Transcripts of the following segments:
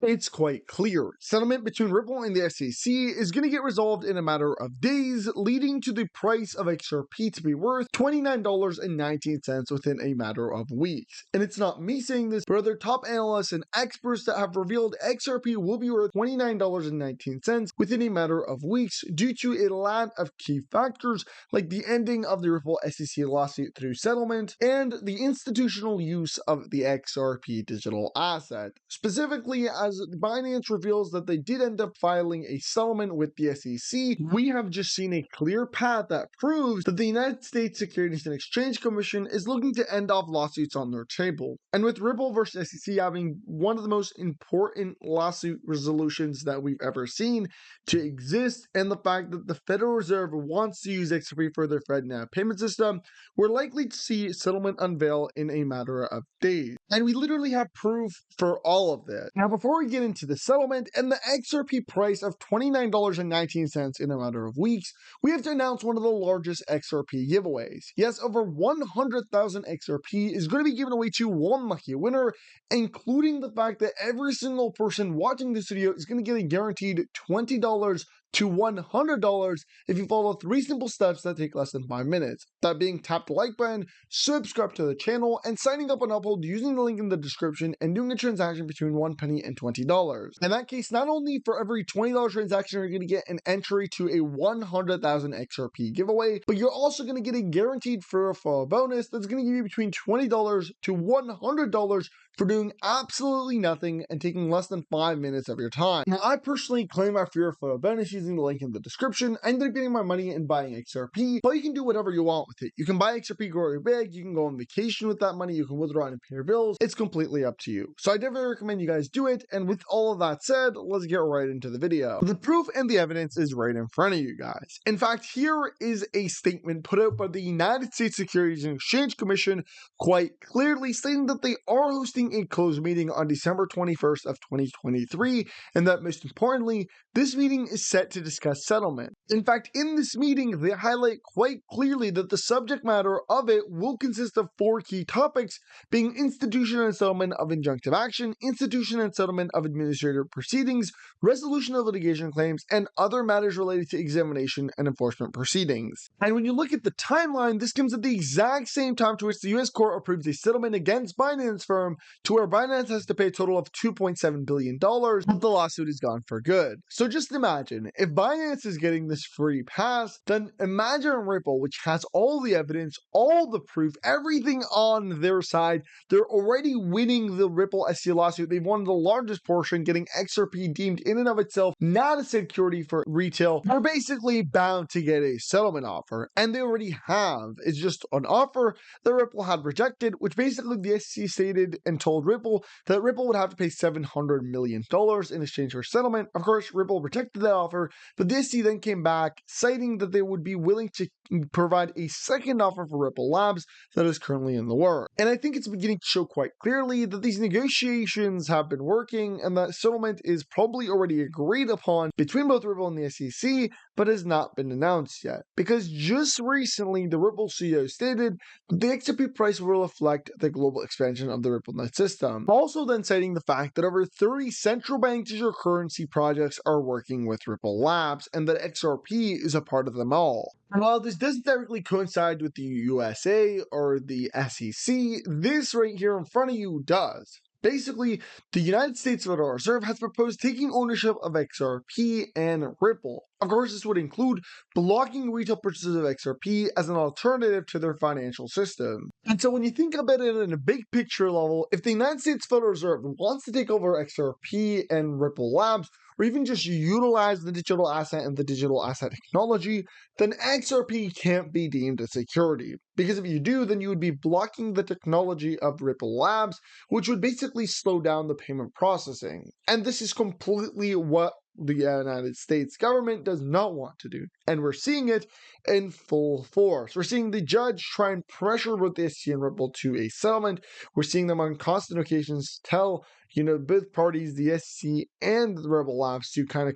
It's quite clear. Settlement between Ripple and the SEC is going to get resolved in a matter of days, leading to the price of XRP to be worth $29.19 within a matter of weeks. And it's not me saying this, but other top analysts and experts that have revealed XRP will be worth $29.19 within a matter of weeks due to a lot of key factors like the ending of the Ripple SEC lawsuit through settlement and the institutional use of the XRP digital asset. Specifically, as Binance reveals that they did end up filing a settlement with the SEC, we have just seen a clear path that proves that the United States Securities and Exchange Commission is looking to end off lawsuits on their table. And with Ripple versus SEC having one of the most important lawsuit resolutions that we've ever seen to exist, and the fact that the Federal Reserve wants to use XRP for their FedNow payment system, we're likely to see settlement unveil in a matter of days. And we literally have proof for all of this. Now, before we get into the settlement and the XRP price of $29.19 in a matter of weeks, we have to announce one of the largest XRP giveaways. Yes, over 100,000 XRP is going to be given away to one lucky winner, including the fact that every single person watching this video is going to get a guaranteed $20 to $100 if you follow 3 simple steps that take less than 5 minutes. That being tap the like button, subscribe to the channel, and signing up on Uphold using the link in the description and doing a transaction between 1 penny and $20. In that case, not only for every $20 transaction you're going to get an entry to a 100,000 XRP giveaway, but you're also going to get a guaranteed referral bonus that's going to give you between $20 to $100 for doing absolutely nothing and taking less than 5 minutes of your time. Now, I personally claim my free referral bonus using the link in the description. I ended up getting my money and buying XRP, but you can do whatever you want with it. You can buy XRP, grow your bag, you can go on vacation with that money, you can withdraw it and pay your bills. It's completely up to you. So I definitely recommend you guys do it. And with all of that said, let's get right into the video. The proof and the evidence is right in front of you guys. In fact, here is a statement put out by the United States Securities and Exchange Commission quite clearly stating that they are hosting a closed meeting on December 21st of 2023, and that most importantly, this meeting is set to discuss settlement. In fact, in this meeting, they highlight quite clearly that the subject matter of it will consist of 4 key topics, being institution and settlement of injunctive action, institution and settlement of administrative proceedings, resolution of litigation claims, and other matters related to examination and enforcement proceedings. And when you look at the timeline, this comes at the exact same time to which the US court approves a settlement against Binance firm, to where Binance has to pay a total of $2.7 billion, but the lawsuit is gone for good. So just imagine, if Binance is getting this free pass, then imagine Ripple, which has all the evidence, all the proof, everything on their side. They're already winning the Ripple SEC lawsuit. They've won the largest portion, getting XRP deemed in and of itself not a security for retail. They're basically bound to get a settlement offer, and they already have. It's just an offer that Ripple had rejected, which basically the SEC stated and told Ripple that Ripple would have to pay $700 million in exchange for settlement. Of course, Ripple rejected that offer, but the SEC then came back citing that they would be willing to provide a second offer for Ripple Labs that is currently in the works. And I think it's beginning to show quite clearly that these negotiations have been working and that settlement is probably already agreed upon between both Ripple and the SEC, but has not been announced yet. Because just recently, the Ripple CEO stated that the XRP price will reflect the global expansion of the RippleNet system. Also then citing the fact that over 30 central bank digital currency projects are working with Ripple Labs and that XRP is a part of them all. And while this doesn't directly coincide with the USA or the SEC, this right here in front of you does. Basically, the United States Federal Reserve has proposed taking ownership of XRP and Ripple. Of course, this would include blocking retail purchases of XRP as an alternative to their financial system. And so when you think about it in a big picture level, if the United States Federal Reserve wants to take over XRP and Ripple Labs, or even just utilize the digital asset and the digital asset technology, then XRP can't be deemed a security. Because if you do, then you would be blocking the technology of Ripple Labs, which would basically slow down the payment processing. And this is completely what the United States government does not want to do. And we're seeing it in full force. We're seeing the judge try and pressure both the SEC and Ripple to a settlement. We're seeing them on constant occasions tell both parties, the SEC and the Rebel Labs, to kind of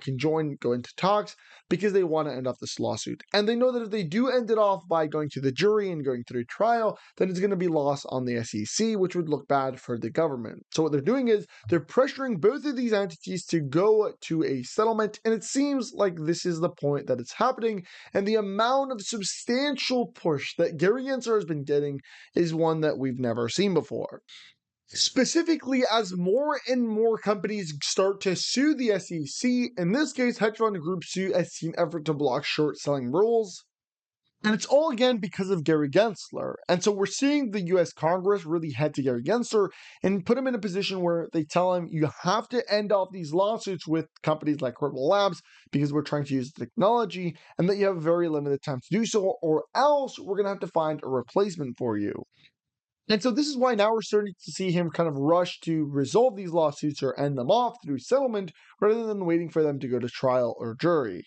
go into talks because they want to end off this lawsuit. And they know that if they do end it off by going to the jury and going through trial, then it's going to be lost on the SEC, which would look bad for the government. So what they're doing is they're pressuring both of these entities to go to a settlement, and it seems like this is the point that it's happening, and the amount of substantial push that Gary Gensler has been getting is one that we've never seen before. Specifically, as more and more companies start to sue the SEC, in this case, hedge fund groups sue SEC in effort to block short-selling rules. And it's all, again, because of Gary Gensler. And so we're seeing the U.S. Congress really head to Gary Gensler and put him in a position where they tell him, you have to end off these lawsuits with companies like Crypto Labs because we're trying to use the technology, and that you have very limited time to do so, or else we're going to have to find a replacement for you. And so this is why now we're starting to see him kind of rush to resolve these lawsuits or end them off through settlement rather than waiting for them to go to trial or jury.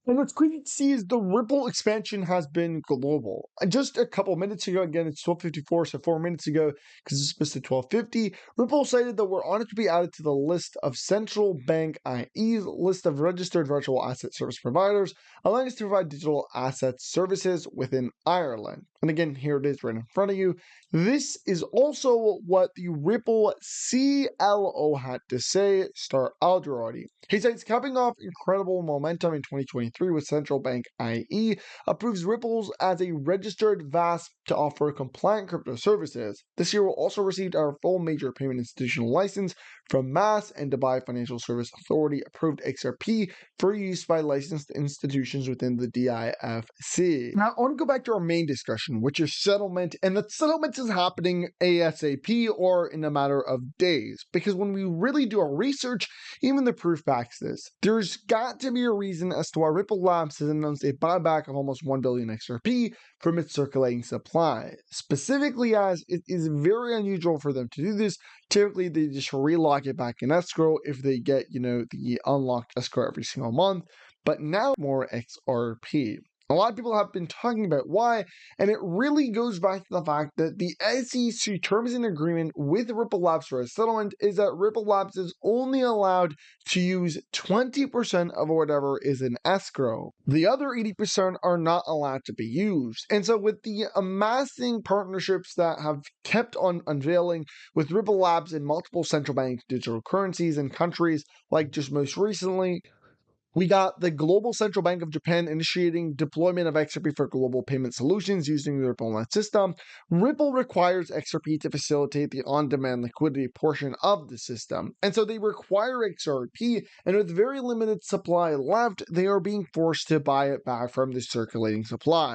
And what's crazy to see is the Ripple expansion has been global. And just a couple minutes ago, again, it's 12:54, so 4 minutes ago, because it's supposed to 12:50, Ripple cited that we're honored to be added to the list of central bank IE's list of registered virtual asset service providers, allowing us to provide digital asset services within Ireland. And again, here it is right in front of you. This is also what the Ripple CLO had to say, Star Algerati. He cites capping off incredible momentum in 2023 with central bank IE, approves Ripples as a registered VASP to offer compliant crypto services. This year we'll also receive our full major payment institutional license from MAS and Dubai Financial Service Authority approved XRP for use by licensed institutions within the DIFC. Now I want to go back to our main discussion, which is settlement, and that settlement is happening ASAP or in a matter of days, because when we really do our research, even the proof backs this. There's got to be a reason as to why Ripple Labs has announced a buyback of almost 1 billion XRP from its circulating supply, specifically as it is very unusual for them to do this. Typically, they just relock it back in escrow if they get, the unlocked escrow every single month, but now more XRP. A lot of people have been talking about why, and it really goes back to the fact that the SEC terms and agreement with Ripple Labs for a settlement is that Ripple Labs is only allowed to use 20% of whatever is in escrow. The other 80% are not allowed to be used. And so with the amassing partnerships that have kept on unveiling with Ripple Labs in multiple central bank digital currencies and countries, like just most recently, we got the Global Central Bank of Japan initiating deployment of XRP for global payment solutions using the Ripple Net system. Ripple requires XRP to facilitate the on-demand liquidity portion of the system. And so they require XRP, and with very limited supply left, they are being forced to buy it back from the circulating supply.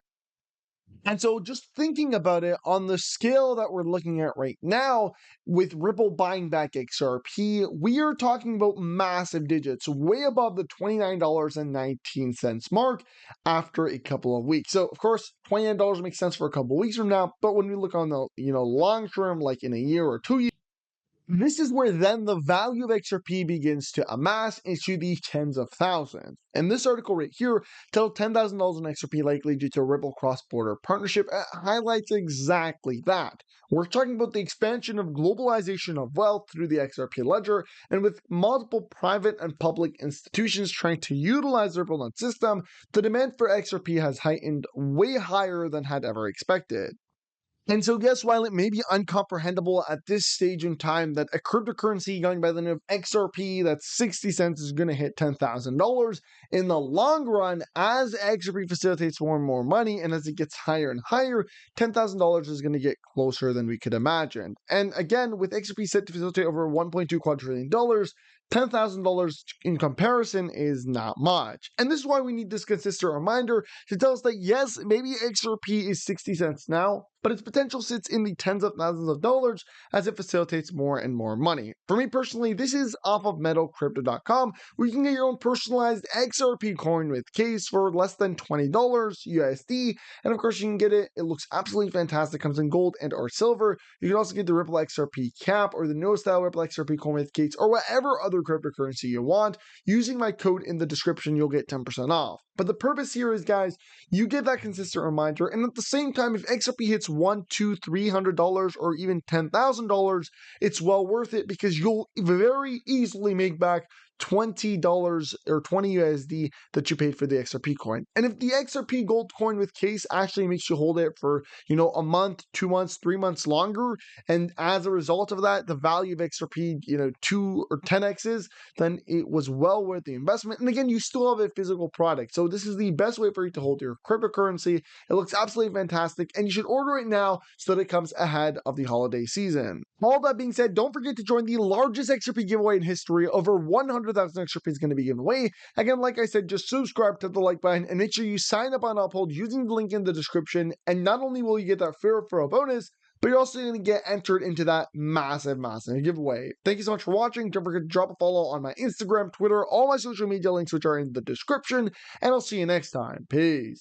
And so just thinking about it on the scale that we're looking at right now, with Ripple buying back XRP, we are talking about massive digits, way above the $29.19 mark after a couple of weeks. So of course, $29 makes sense for a couple of weeks from now, but when we look on the long term, like in a year or 2 years, this is where then the value of XRP begins to amass into the tens of thousands. And this article right here, titled $10,000 in XRP likely due to Ripple cross-border partnership, highlights exactly that. We're talking about the expansion of globalization of wealth through the XRP ledger, and with multiple private and public institutions trying to utilize the Ripple Net system, the demand for XRP has heightened way higher than had ever expected. And so yes, while it may be uncomprehendable at this stage in time that a cryptocurrency going by the name of XRP that's 60 cents is going to hit $10,000, in the long run, as XRP facilitates more and more money, and as it gets higher and higher, $10,000 is going to get closer than we could imagine. And again, with XRP set to facilitate over $1.2 quadrillion, $10,000 in comparison is not much. And this is why we need this consistent reminder to tell us that yes, maybe XRP is 60 cents now, but its potential sits in the tens of thousands of dollars as it facilitates more and more money. For me personally, this is off of MeadowCrypto.com, where you can get your own personalized XRP coin with case for less than $20 USD, and of course you can get it. It looks absolutely fantastic. It comes in gold and or silver. You can also get the Ripple XRP cap or the no style Ripple XRP coin with case or whatever other cryptocurrency you want. Using my code in the description, you'll get 10% off. But the purpose here is, guys, you get that consistent reminder, and at the same time, if XRP hits it's $100, $200, $300 or even $10,000, it's well worth it because you'll very easily make back $20 or 20 USD that you paid for the XRP coin. And if the XRP gold coin with case actually makes you hold it for, a month, 2 months, 3 months longer, and as a result of that, the value of XRP, 2 or 10x's, then it was well worth the investment. And again, you still have a physical product. So this is the best way for you to hold your cryptocurrency. It looks absolutely fantastic, and you should order it now so that it comes ahead of the holiday season. All that being said, don't forget to join the largest XRP giveaway in history. Over 100,000 XRP is going to be given away. Again, like I said, just subscribe to the like button and make sure you sign up on Uphold using the link in the description. And not only will you get that fair referral bonus, but you're also going to get entered into that massive giveaway. Thank you so much for watching. Don't forget to drop a follow on my Instagram, Twitter, all my social media links, which are in the description. And I'll see you next time. Peace.